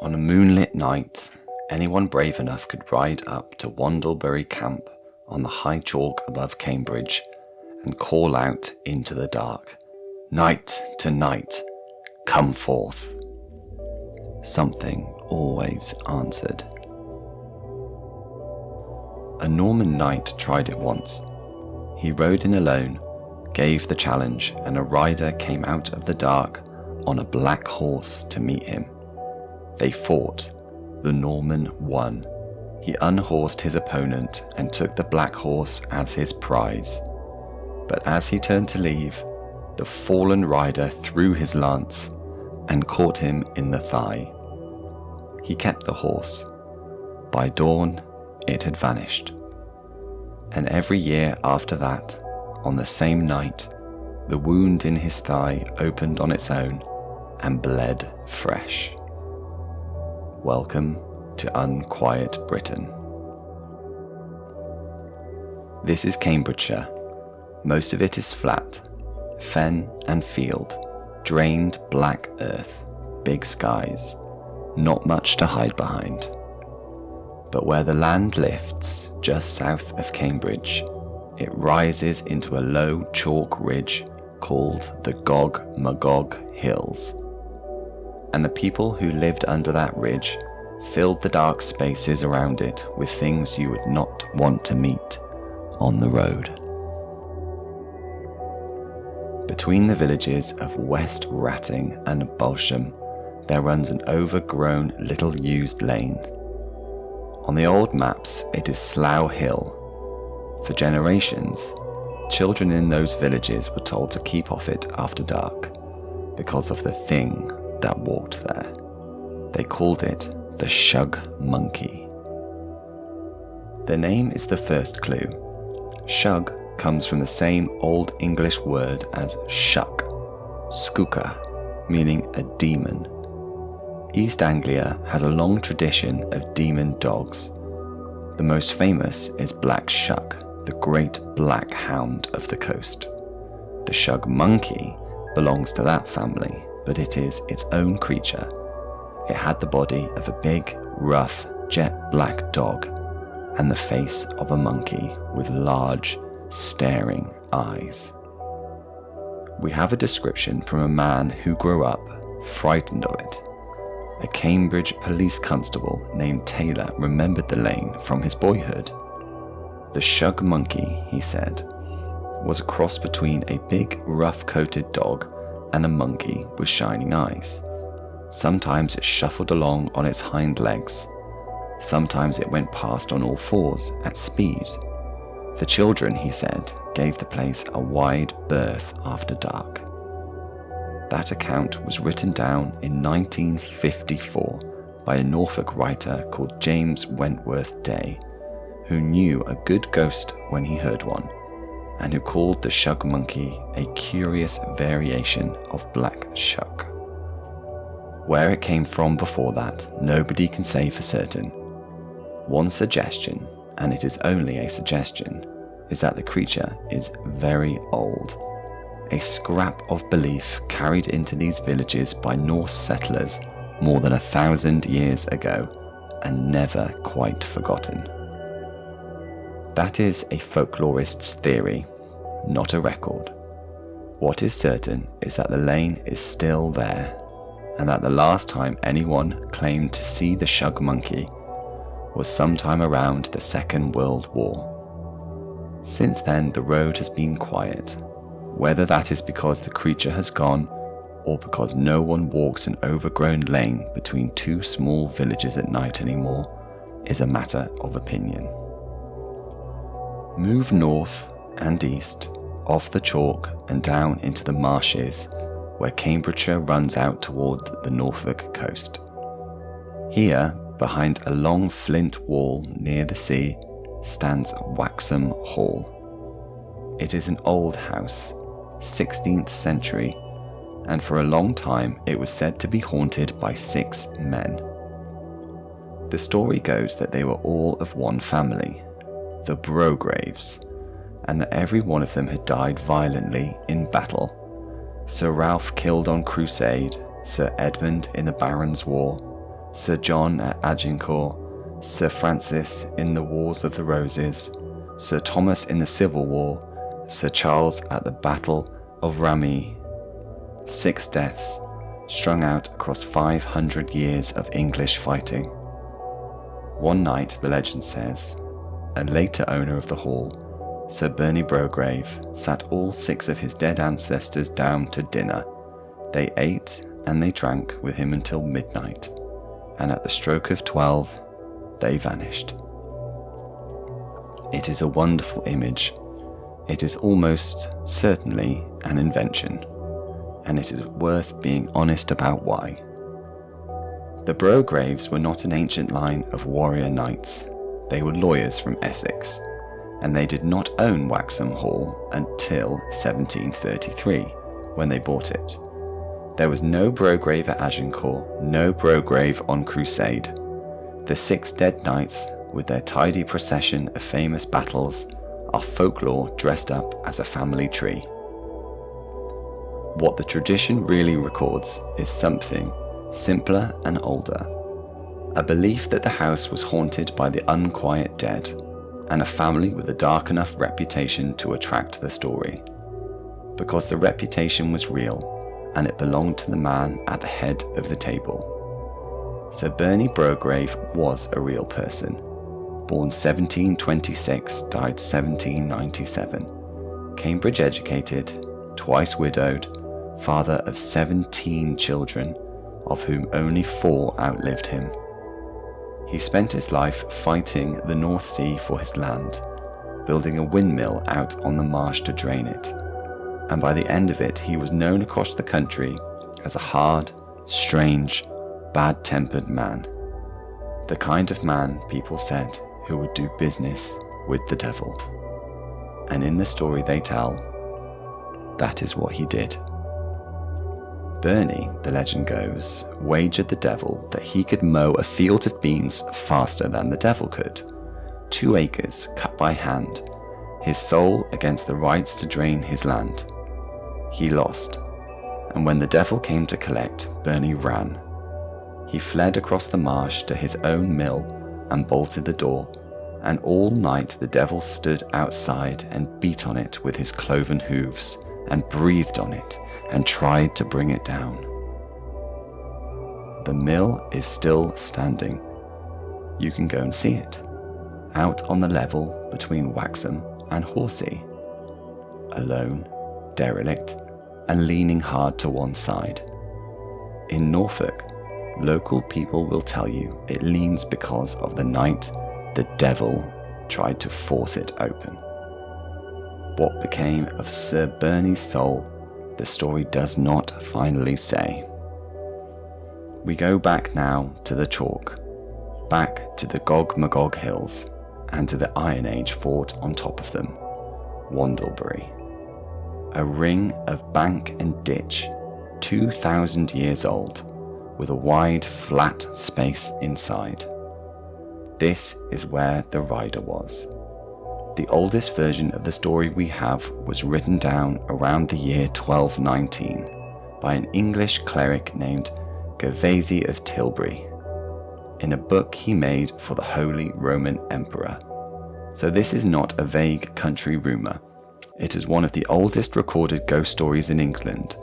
On a moonlit night, anyone brave enough could ride up to Wandlebury Camp on the high chalk above Cambridge and call out into the dark, "Night to night, come forth." Something always answered. A Norman knight tried it once. He rode in alone, gave the challenge, and a rider came out of the dark on a black horse to meet him. They fought. The Norman won. He unhorsed his opponent and took the black horse as his prize. But as he turned to leave, the fallen rider threw his lance and caught him in the thigh. He kept the horse. By dawn, it had vanished. And every year after that, on the same night, the wound in his thigh opened on its own and bled fresh. Welcome to Unquiet Britain. This is Cambridgeshire. Most of it is flat, fen and field, drained black earth, big skies, not much to hide behind. But where the land lifts, just south of Cambridge, it rises into a low chalk ridge called the Gog Magog Hills. And the people who lived under that ridge filled the dark spaces around it with things you would not want to meet on the road. Between the villages of West Ratting and Balsham, there runs an overgrown, little-used lane. On the old maps, it is Slough Hill. For generations, children in those villages were told to keep off it after dark because of the thing that walked there. They called it the Shug Monkey. The name is the first clue. Shug comes from the same Old English word as shuck, skooka, meaning a demon. East Anglia has a long tradition of demon dogs. The most famous is Black Shuck, the great black hound of the coast. The Shug Monkey belongs to that family, but it is its own creature. It had the body of a big, rough, jet black dog and the face of a monkey with large, staring eyes. We have a description from a man who grew up frightened of it. A Cambridge police constable named Taylor remembered the lane from his boyhood. The Shug Monkey, he said, was a cross between a big, rough-coated dog and a monkey with shining eyes. Sometimes it shuffled along on its hind legs. Sometimes it went past on all fours at speed. The children, he said, gave the place a wide berth after dark. That account was written down in 1954 by a Norfolk writer called James Wentworth Day, who knew a good ghost when he heard one, and who called the Shug Monkey a curious variation of Black Shuck. Where it came from before that, nobody can say for certain. One suggestion, and it is only a suggestion, is that the creature is very old. A scrap of belief carried into these villages by Norse settlers more than 1,000 years ago, and never quite forgotten. That is a folklorist's theory, not a record. What is certain is that the lane is still there, and that the last time anyone claimed to see the Shug Monkey was sometime around the Second World War. Since then, the road has been quiet. Whether that is because the creature has gone, or because no one walks an overgrown lane between two small villages at night anymore, is a matter of opinion. Move north and east, off the chalk and down into the marshes, where Cambridgeshire runs out toward the Norfolk coast. Here, behind a long flint wall near the sea, stands Waxham Hall. It is an old house, 16th century, and for a long time it was said to be haunted by 6 men. The story goes that they were all of one family, the Brograves, and that every one of them had died violently in battle. Sir Ralph killed on crusade, Sir Edmund in the Barons' War, Sir John at Agincourt, Sir Francis in the Wars of the Roses, Sir Thomas in the Civil War, Sir Charles at the Battle of Ramillies. 6 deaths, strung out across 500 years of English fighting. One night, the legend says, a later owner of the hall, Sir Bernie Brograve, sat all 6 of his dead ancestors down to dinner. They ate and they drank with him until midnight, and at the stroke of 12, they vanished. It is a wonderful image. It is almost certainly an invention, and it is worth being honest about why. The Brograves were not an ancient line of warrior knights. They were lawyers from Essex, and they did not own Waxham Hall until 1733, when they bought it. There was no Brograve at Agincourt, no Brograve on crusade. The 6 dead knights, with their tidy procession of famous battles, are folklore dressed up as a family tree. What the tradition really records is something simpler and older. A belief that the house was haunted by the unquiet dead, and a family with a dark enough reputation to attract the story. Because the reputation was real, and it belonged to the man at the head of the table. Sir Bernie Brograve was a real person. Born 1726, died 1797. Cambridge educated, twice widowed, father of 17 children, of whom only 4 outlived him. He spent his life fighting the North Sea for his land, building a windmill out on the marsh to drain it, and by the end of it he was known across the country as a hard, strange, bad-tempered man. The kind of man, people said, who would do business with the devil. And in the story they tell, that is what he did. Bernie, the legend goes, wagered the devil that he could mow a field of beans faster than the devil could. 2 acres cut by hand, his soul against the rights to drain his land. He lost, and when the devil came to collect, Bernie ran. He fled across the marsh to his own mill and bolted the door, and all night the devil stood outside and beat on it with his cloven hooves, and breathed on it, and tried to bring it down. The mill is still standing. You can go and see it, out on the level between Waxham and Horsey. Alone, derelict, and leaning hard to one side. In Norfolk, local people will tell you it leans because of the night the devil tried to force it open. What became of Sir Bernie's soul, the story does not finally say. We go back now to the chalk, back to the Gog Magog Hills, and to the Iron Age fort on top of them, Wandlebury. A ring of bank and ditch, 2,000 years old, with a wide, flat space inside. This is where the rider was. The oldest version of the story we have was written down around the year 1219 by an English cleric named Gervasy of Tilbury, in a book he made for the Holy Roman Emperor. So this is not a vague country rumour. It is one of the oldest recorded ghost stories in England,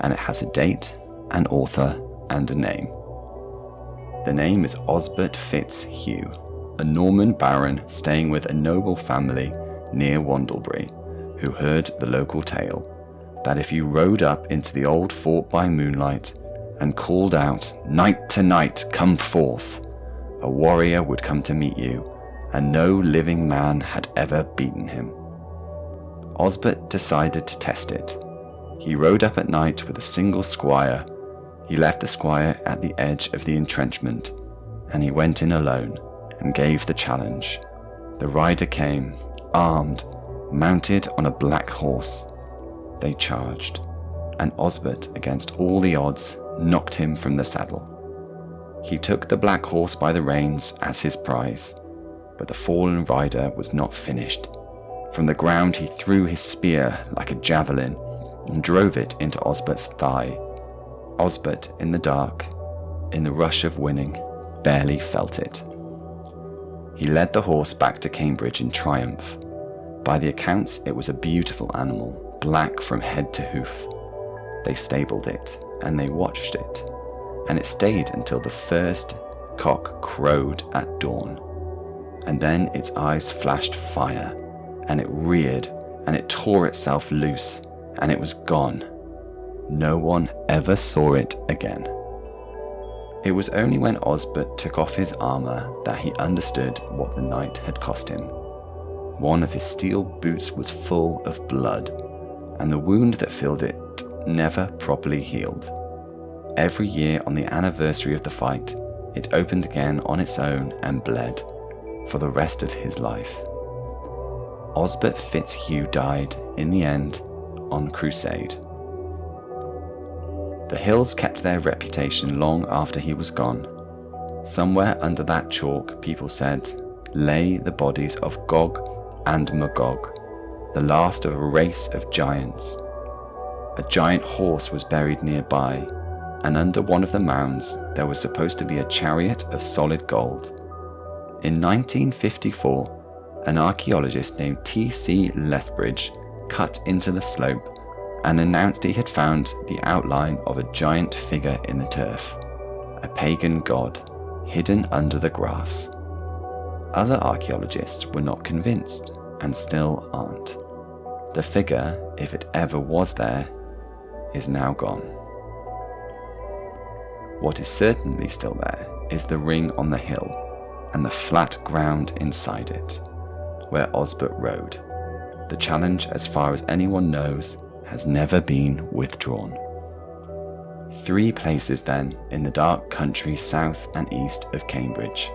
and it has a date, an author, and a name. The name is Osbert Fitzhugh, a Norman baron staying with a noble family near Wandlebury, who heard the local tale that if you rode up into the old fort by moonlight and called out, "Knight to knight, come forth," a warrior would come to meet you, and no living man had ever beaten him. Osbert decided to test it. He rode up at night with a single squire. He left the squire at the edge of the entrenchment, and he went in alone and gave the challenge. The rider came, armed, mounted on a black horse. They charged, and Osbert, against all the odds, knocked him from the saddle. He took the black horse by the reins as his prize, but the fallen rider was not finished. From the ground he threw his spear like a javelin and drove it into Osbert's thigh. Osbert, in the dark, in the rush of winning, barely felt it. He led the horse back to Cambridge in triumph. By the accounts, it was a beautiful animal, black from head to hoof. They stabled it, and they watched it, and it stayed until the first cock crowed at dawn. And then its eyes flashed fire, and it reared, and it tore itself loose, and it was gone. No one ever saw it again. It was only when Osbert took off his armour that he understood what the night had cost him. One of his steel boots was full of blood, and the wound that filled it never properly healed. Every year on the anniversary of the fight, it opened again on its own and bled for the rest of his life. Osbert Fitzhugh died, in the end, on crusade. The hills kept their reputation long after he was gone. Somewhere under that chalk, people said, lay the bodies of Gog and Magog, the last of a race of giants. A giant horse was buried nearby, and under one of the mounds there was supposed to be a chariot of solid gold. In 1954, an archaeologist named T.C. Lethbridge cut into the slope and announced he had found the outline of a giant figure in the turf, a pagan god, hidden under the grass. Other archaeologists were not convinced, and still aren't. The figure, if it ever was there, is now gone. What is certainly still there is the ring on the hill, and the flat ground inside it, where Osbert rode. The challenge, as far as anyone knows, has never been withdrawn. 3 places then in the dark country south and east of Cambridge: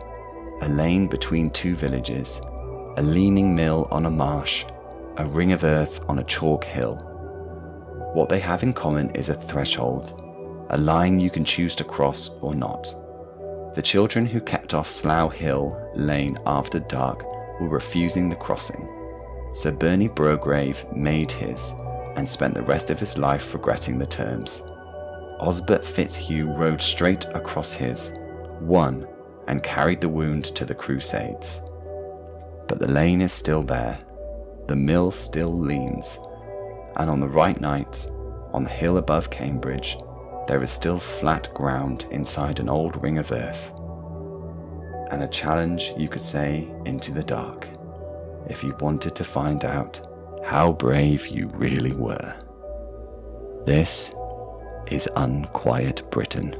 a lane between 2 villages, a leaning mill on a marsh, a ring of earth on a chalk hill. What they have in common is a threshold, a line you can choose to cross or not. The children who kept off Slough Hill Lane after dark were refusing the crossing, so Bernie Brograve made his and spent the rest of his life regretting the terms. Osbert Fitzhugh rode straight across his, won, and carried the wound to the Crusades. But the lane is still there, the mill still leans, and on the right night, on the hill above Cambridge, there is still flat ground inside an old ring of earth, and a challenge, you could say, into the dark, if you wanted to find out how brave you really were. This is Unquiet Britain.